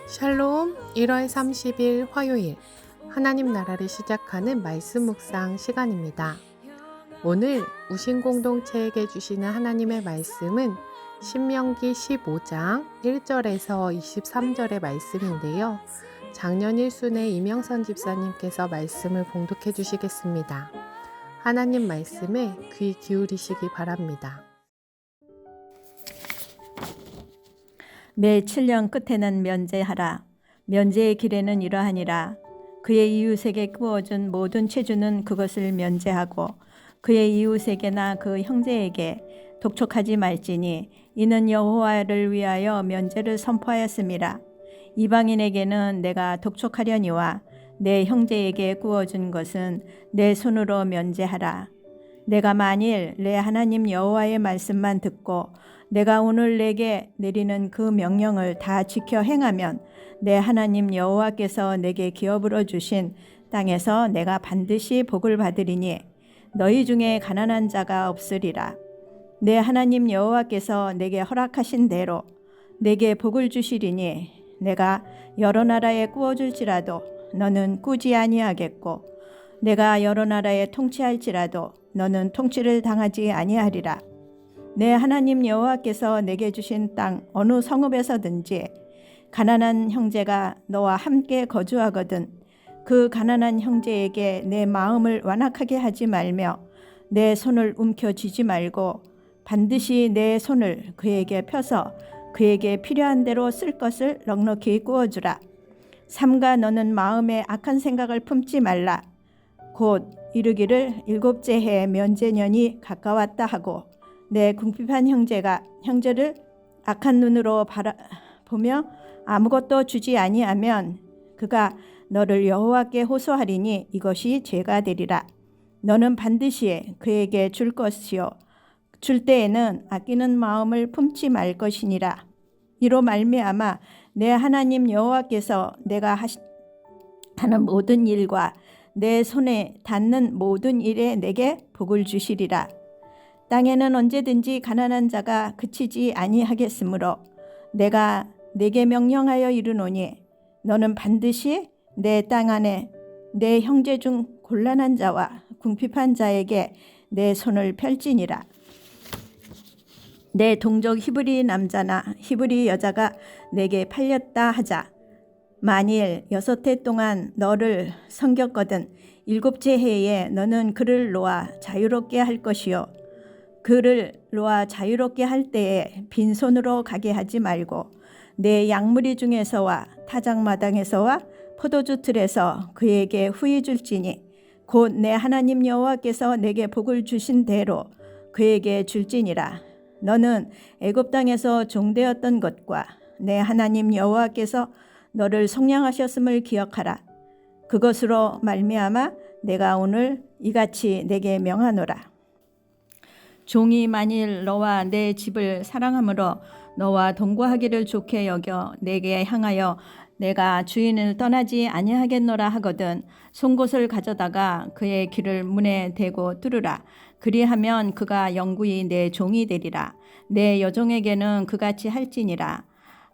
샬롬 1월 30일 화요일 하나님 나라를 시작하는 말씀 묵상 시간입니다. 오늘 우신 공동체에게 주시는 하나님의 말씀은 신명기 15장 1절에서 23절의 말씀인데요. 작년 1순회 이명선 집사님께서 말씀을 봉독해 주시겠습니다. 하나님 말씀에 귀 기울이시기 바랍니다. 매 7년 끝에는 면제하라. 면제의 길에는 이러하니라. 그의 이웃에게 꾸어준 모든 체주는 그것을 면제하고 그의 이웃에게나 그 형제에게 독촉하지 말지니 이는 여호와를 위하여 면제를 선포하였음이라. 이방인에게는 내가 독촉하려니와 내 형제에게 꾸어준 것은 내 손으로 면제하라. 내가 만일 내 하나님 여호와의 말씀만 듣고 내가 오늘 내게 내리는 그 명령을 다 지켜 행하면 내 하나님 여호와께서 내게 기업으로 주신 땅에서 내가 반드시 복을 받으리니 너희 중에 가난한 자가 없으리라. 내 하나님 여호와께서 내게 허락하신 대로 내게 복을 주시리니 내가 여러 나라에 꾸어줄지라도 너는 꾸지 아니하겠고 내가 여러 나라에 통치할지라도 너는 통치를 당하지 아니하리라. 내 하나님 여호와께서 내게 주신 땅 어느 성읍에서든지 가난한 형제가 너와 함께 거주하거든 그 가난한 형제에게 내 마음을 완악하게 하지 말며 내 손을 움켜쥐지 말고 반드시 내 손을 그에게 펴서 그에게 필요한 대로 쓸 것을 넉넉히 꾸어주라. 삼가 너는 마음에 악한 생각을 품지 말라. 곧 이르기를 일곱째 해 면제년이 가까웠다 하고 내 궁핍한 형제가 형제를 악한 눈으로 보며 아무것도 주지 아니하면 그가 너를 여호와께 호소하리니 이것이 죄가 되리라. 너는 반드시 그에게 줄 것이요 줄 때에는 아끼는 마음을 품지 말 것이니라. 이로 말미암아 내 하나님 여호와께서 내가 하는 모든 일과 내 손에 닿는 모든 일에 내게 복을 주시리라. 땅에는 언제든지 가난한 자가 그치지 아니하겠으므로 내가 내게 명령하여 이르노니 너는 반드시 내 땅 안에 내 형제 중 곤란한 자와 궁핍한 자에게 내 손을 펼지니라. 내 동족 히브리 남자나 히브리 여자가 내게 팔렸다 하자. 만일 6해 동안 너를 섬겼거든 7째 해에 너는 그를 놓아 자유롭게 할 것이요 그를 놓아 자유롭게 할 때에 빈손으로 가게 하지 말고 내 양무리 중에서와 타작마당에서와 포도주 틀에서 그에게 후히 줄지니 곧 내 하나님 여호와께서 내게 복을 주신 대로 그에게 줄지니라. 너는 애굽 땅에서 종되었던 것과 내 하나님 여호와께서 너를 속량하셨음을 기억하라. 그것으로 말미암아 내가 오늘 이같이 내게 명하노라. 종이 만일 너와 내 집을 사랑함으로 너와 동거하기를 좋게 여겨 내게 향하여 내가 주인을 떠나지 아니하겠노라 하거든 송곳을 가져다가 그의 귀를 문에 대고 뚫으라. 그리하면 그가 영구히 내 종이 되리라. 내 여종에게는 그같이 할지니라.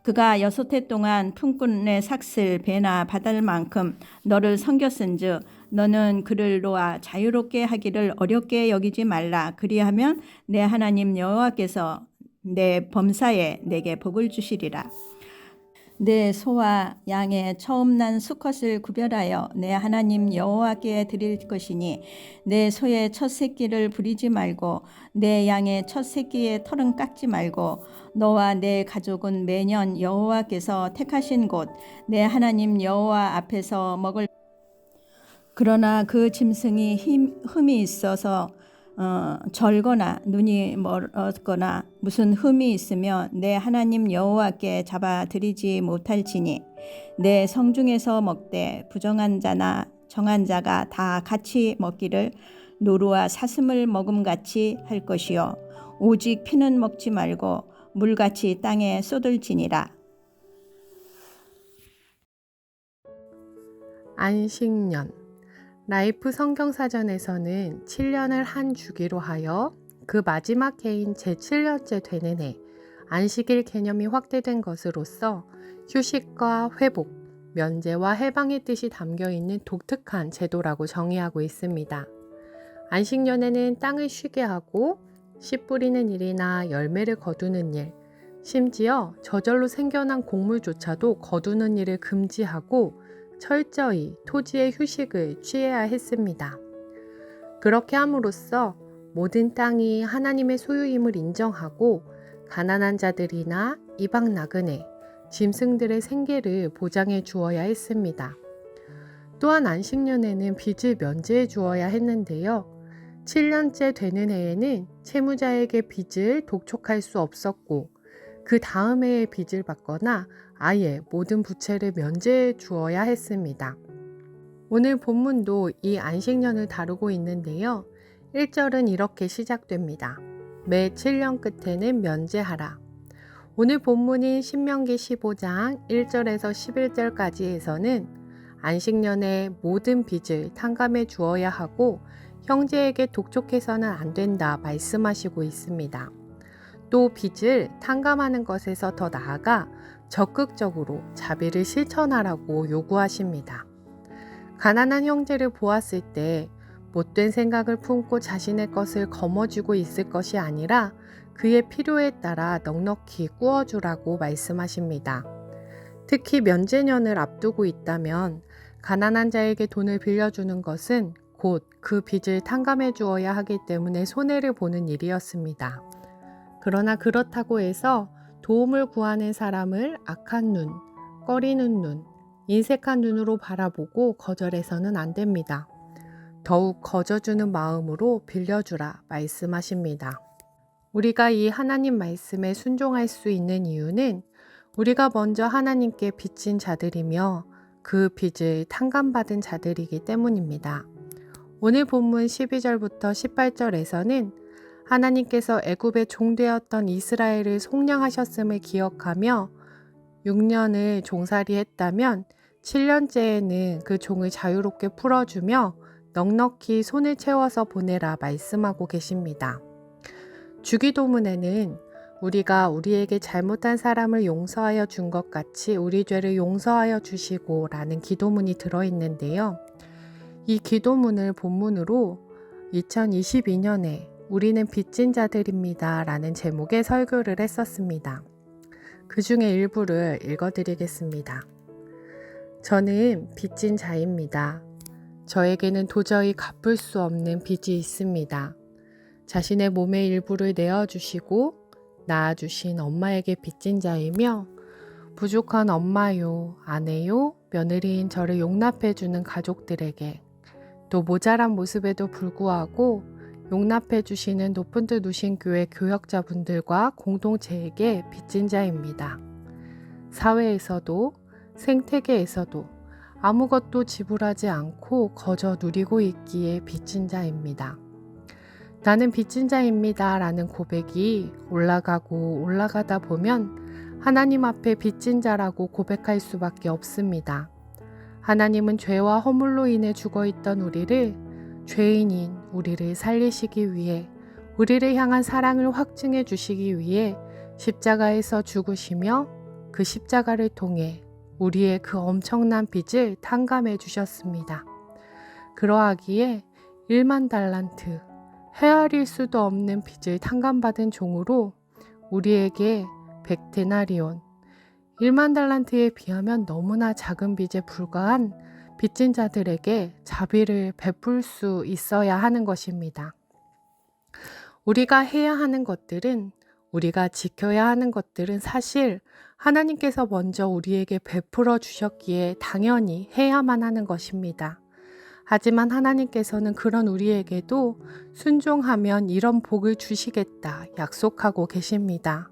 그가 6해 동안 품꾼의 삭슬 배나 바달 만큼 너를 섬겼은즉 너는 그를 놓아 자유롭게 하기를 어렵게 여기지 말라. 그리하면 내 하나님 여호와께서 내 범사에 내게 복을 주시리라. 내 소와 양의 처음 난 수컷을 구별하여 내 하나님 여호와께 드릴 것이니 내 소의 첫 새끼를 부리지 말고 내 양의 첫 새끼의 털은 깎지 말고 너와 내 가족은 매년 여호와께서 택하신 곳 내 하나님 여호와 앞에서 먹을 그러나 그 짐승이 흠이 있어서 절거나 눈이 멀었거나 무슨 흠이 있으며 내 하나님 여호와께 잡아 드리지 못할지니 내 성중에서 먹되 부정한 자나 정한 자가 다 같이 먹기를 노루와 사슴을 먹음같이 할 것이요 오직 피는 먹지 말고 물같이 땅에 쏟을지니라. 안식년 라이프 성경사전에서는 7년을 한 주기로 하여 그 마지막 해인 제7년째 되는 해 안식일 개념이 확대된 것으로서 휴식과 회복, 면제와 해방의 뜻이 담겨 있는 독특한 제도라고 정의하고 있습니다. 안식년에는 땅을 쉬게 하고 씨 뿌리는 일이나 열매를 거두는 일, 심지어 저절로 생겨난 곡물조차도 거두는 일을 금지하고 철저히 토지의 휴식을 취해야 했습니다. 그렇게 함으로써 모든 땅이 하나님의 소유임을 인정하고 가난한 자들이나 이방 나그네, 짐승들의 생계를 보장해 주어야 했습니다. 또한 안식년에는 빚을 면제해 주어야 했는데요. 7년째 되는 해에는 채무자에게 빚을 독촉할 수 없었고 그 다음 해에 빚을 받거나 아예 모든 부채를 면제해 주어야 했습니다. 오늘 본문도 이 안식년을 다루고 있는데요. 1절은 이렇게 시작됩니다. 매 7년 끝에는 면제하라. 오늘 본문인 신명기 15장 1절에서 11절까지에서는 안식년에 모든 빚을 탕감해 주어야 하고 형제에게 독촉해서는 안 된다 말씀하시고 있습니다. 또 빚을 탕감하는 것에서 더 나아가 적극적으로 자비를 실천하라고 요구하십니다. 가난한 형제를 보았을 때 못된 생각을 품고 자신의 것을 거머쥐고 있을 것이 아니라 그의 필요에 따라 넉넉히 꾸어주라고 말씀하십니다. 특히 면제년을 앞두고 있다면 가난한 자에게 돈을 빌려주는 것은 곧 그 빚을 탕감해 주어야 하기 때문에 손해를 보는 일이었습니다. 그러나 그렇다고 해서 도움을 구하는 사람을 악한 눈, 꺼리는 눈, 인색한 눈으로 바라보고 거절해서는 안 됩니다. 더욱 거저주는 마음으로 빌려주라 말씀하십니다. 우리가 이 하나님 말씀에 순종할 수 있는 이유는 우리가 먼저 하나님께 빚진 자들이며 그 빚을 탕감받은 자들이기 때문입니다. 오늘 본문 12절부터 18절에서는 하나님께서 애굽의 종되었던 이스라엘을 속량하셨음을 기억하며 6년을 종살이 했다면 7년째에는 그 종을 자유롭게 풀어주며 넉넉히 손을 채워서 보내라 말씀하고 계십니다. 주기도문에는 우리가 우리에게 잘못한 사람을 용서하여 준 것 같이 우리 죄를 용서하여 주시고 라는 기도문이 들어있는데요. 이 기도문을 본문으로 2022년에 우리는 빚진 자들입니다 라는 제목의 설교를 했었습니다. 그 중에 일부를 읽어드리겠습니다. 저는 빚진 자입니다. 저에게는 도저히 갚을 수 없는 빚이 있습니다. 자신의 몸의 일부를 내어주시고 낳아주신 엄마에게 빚진 자이며 부족한 엄마요, 아내요, 며느리인 저를 용납해주는 가족들에게 또 모자란 모습에도 불구하고 용납해주시는 높은 듯 우신 교회 교역자분들과 공동체에게 빚진 자입니다. 사회에서도 생태계에서도 아무것도 지불하지 않고 거저 누리고 있기에 빚진 자입니다. 나는 빚진 자입니다 라는 고백이 올라가고 올라가다 보면 하나님 앞에 빚진 자라고 고백할 수밖에 없습니다. 하나님은 죄와 허물로 인해 죽어있던 우리를 죄인인 우리를 살리시기 위해 우리를 향한 사랑을 확증해 주시기 위해 십자가에서 죽으시며 그 십자가를 통해 우리의 그 엄청난 빚을 탕감해 주셨습니다. 그러하기에 1만 달란트, 헤아릴 수도 없는 빚을 탕감받은 종으로 우리에게 100데나리온, 1만 달란트에 비하면 너무나 작은 빚에 불과한 빚진 자들에게 자비를 베풀 수 있어야 하는 것입니다. 우리가 해야 하는 것들은, 우리가 지켜야 하는 것들은 사실 하나님께서 먼저 우리에게 베풀어 주셨기에 당연히 해야만 하는 것입니다. 하지만 하나님께서는 그런 우리에게도 순종하면 이런 복을 주시겠다 약속하고 계십니다.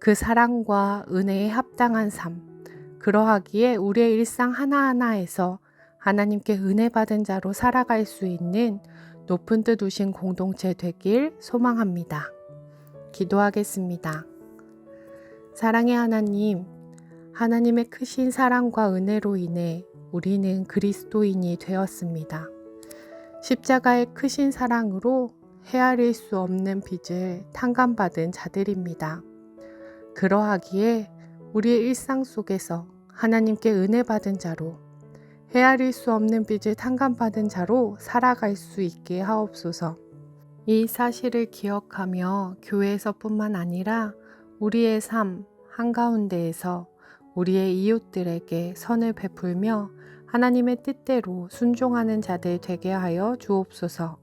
그 사랑과 은혜에 합당한 삶, 그러하기에 우리의 일상 하나하나에서 하나님께 은혜 받은 자로 살아갈 수 있는 높은 뜻 우신 공동체 되길 소망합니다. 기도하겠습니다. 사랑의 하나님, 하나님의 크신 사랑과 은혜로 인해 우리는 그리스도인이 되었습니다. 십자가의 크신 사랑으로 헤아릴 수 없는 빚을 탕감받은 자들입니다. 그러하기에 우리의 일상 속에서 하나님께 은혜 받은 자로, 헤아릴 수 없는 빚을 탕감받은 자로 살아갈 수 있게 하옵소서. 이 사실을 기억하며 교회에서뿐만 아니라 우리의 삶 한가운데에서 우리의 이웃들에게 선을 베풀며 하나님의 뜻대로 순종하는 자들 되게 하여 주옵소서.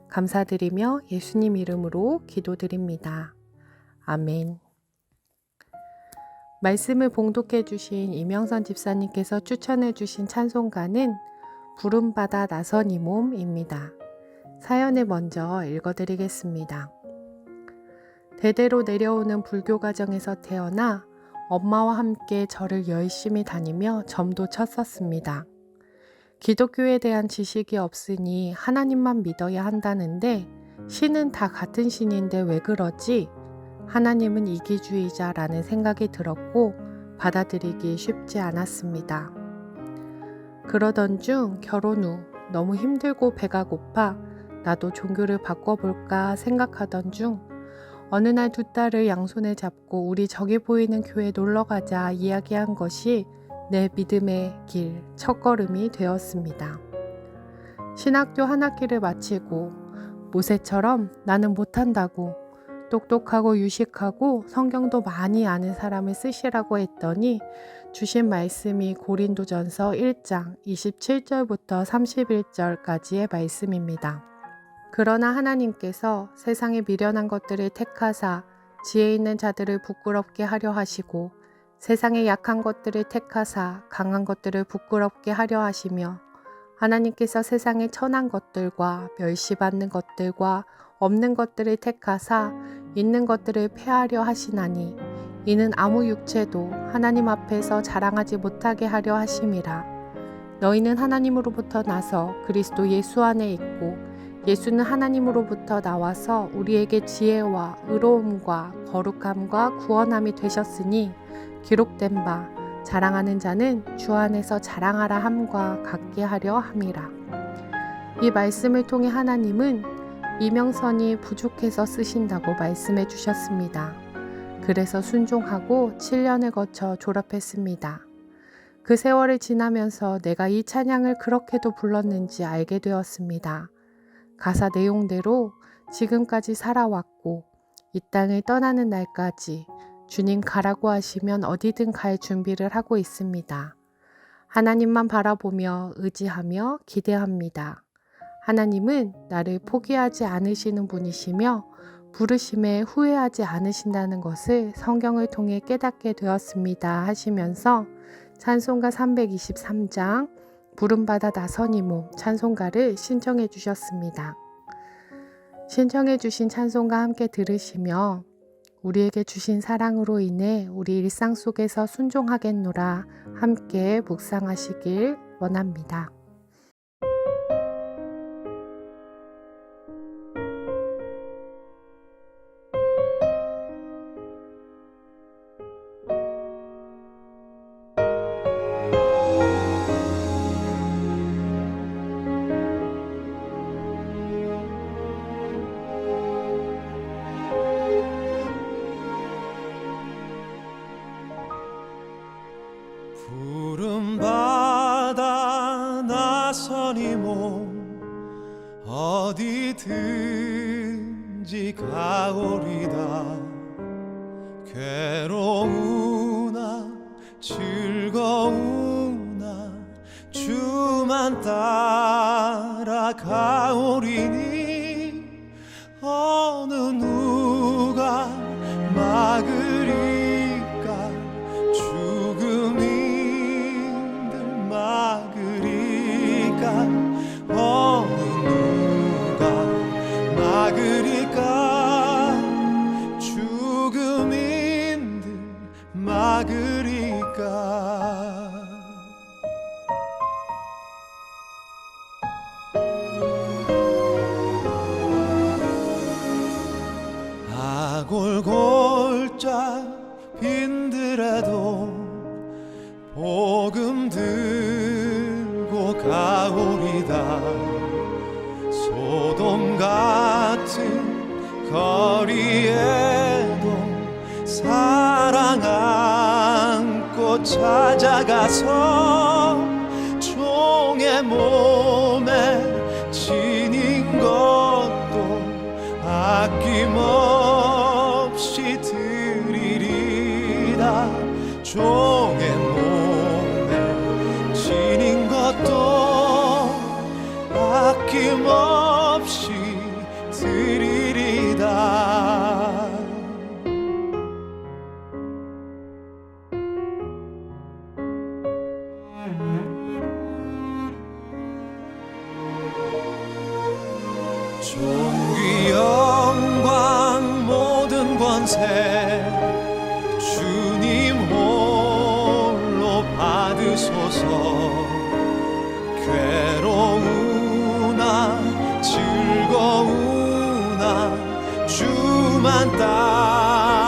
감사드리며 예수님 이름으로 기도드립니다. 아멘. 말씀을 봉독해 주신 이명선 집사님께서 추천해 주신 찬송가는 부름받아 나선 이 몸입니다. 사연을 먼저 읽어드리겠습니다. 대대로 내려오는 불교 가정에서 태어나 엄마와 함께 절을 열심히 다니며 점도 쳤었습니다. 기독교에 대한 지식이 없으니 하나님만 믿어야 한다는데 신은 다 같은 신인데 왜 그러지? 하나님은 이기주의자라는 생각이 들었고 받아들이기 쉽지 않았습니다. 그러던 중 결혼 후 너무 힘들고 배가 고파 나도 종교를 바꿔볼까 생각하던 중 어느 날 두 딸을 양손에 잡고 우리 저기 보이는 교회 놀러가자 이야기한 것이 내 믿음의 길 첫걸음이 되었습니다. 신학교 한 학기를 마치고 모세처럼 나는 못한다고 똑똑하고 유식하고 성경도 많이 아는 사람을 쓰시라고 했더니 주신 말씀이 고린도전서 1장 27절부터 31절까지의 말씀입니다. 그러나 하나님께서 세상에 미련한 것들을 택하사 지혜 있는 자들을 부끄럽게 하려 하시고 세상에 약한 것들을 택하사 강한 것들을 부끄럽게 하려 하시며 하나님께서 세상에 천한 것들과 멸시받는 것들과 없는 것들을 택하사 있는 것들을 폐하려 하시나니 이는 아무 육체도 하나님 앞에서 자랑하지 못하게 하려 하심이라. 너희는 하나님으로부터 나서 그리스도 예수 안에 있고 예수는 하나님으로부터 나와서 우리에게 지혜와 의로움과 거룩함과 구원함이 되셨으니 기록된 바 자랑하는 자는 주 안에서 자랑하라 함과 같게 하려 함이라. 이 말씀을 통해 하나님은 이명선이 부족해서 쓰신다고 말씀해 주셨습니다. 그래서 순종하고 7년을 거쳐 졸업했습니다. 그 세월을 지나면서 내가 이 찬양을 그렇게도 불렀는지 알게 되었습니다. 가사 내용대로 지금까지 살아왔고 이 땅을 떠나는 날까지 주님 가라고 하시면 어디든 갈 준비를 하고 있습니다. 하나님만 바라보며 의지하며 기대합니다. 하나님은 나를 포기하지 않으시는 분이시며 부르심에 후회하지 않으신다는 것을 성경을 통해 깨닫게 되었습니다 하시면서 찬송가 323장 부름받아 나선 이 몸 찬송가를 신청해 주셨습니다. 신청해 주신 찬송가 함께 들으시며 우리에게 주신 사랑으로 인해 우리 일상 속에서 순종하겠노라 함께 묵상하시길 원합니다. 부름받아 나선 이 몸 어디든지 가오리다. 괴로우나 즐거우나 주만 따라가오리니 어느 누가 막으리까. 죽음이 막으리까. 어느 누가 막으리까. 죽음인들 막으리까. 아골골짝 빈들에도 복음 들고 가오리다. 소돔 같은 거리에도 사랑 또 찾아가서 종의 몸에 지닌 것도 아낌없이 드리리다. 종의 몸에 지닌 것도 아낌없이 드리리다. 존귀 영광 모든 권세 주님 홀로 받으소서. 괴로우나 즐거우나 주만 따라가오리다.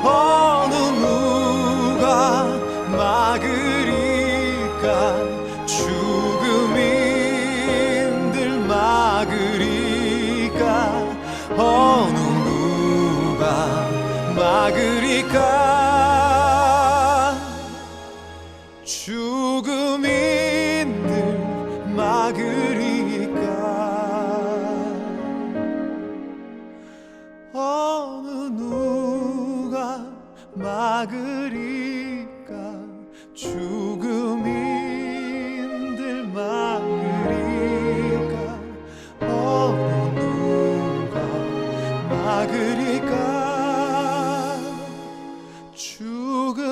어느 누가 막으리까. 죽음인들 막으리까. 어느 누가 막으리까. 죽음인들 막으리까. 어느 누가 막으리까. 죽음인들 막으리까. 어느 누가 막으리까. 죽음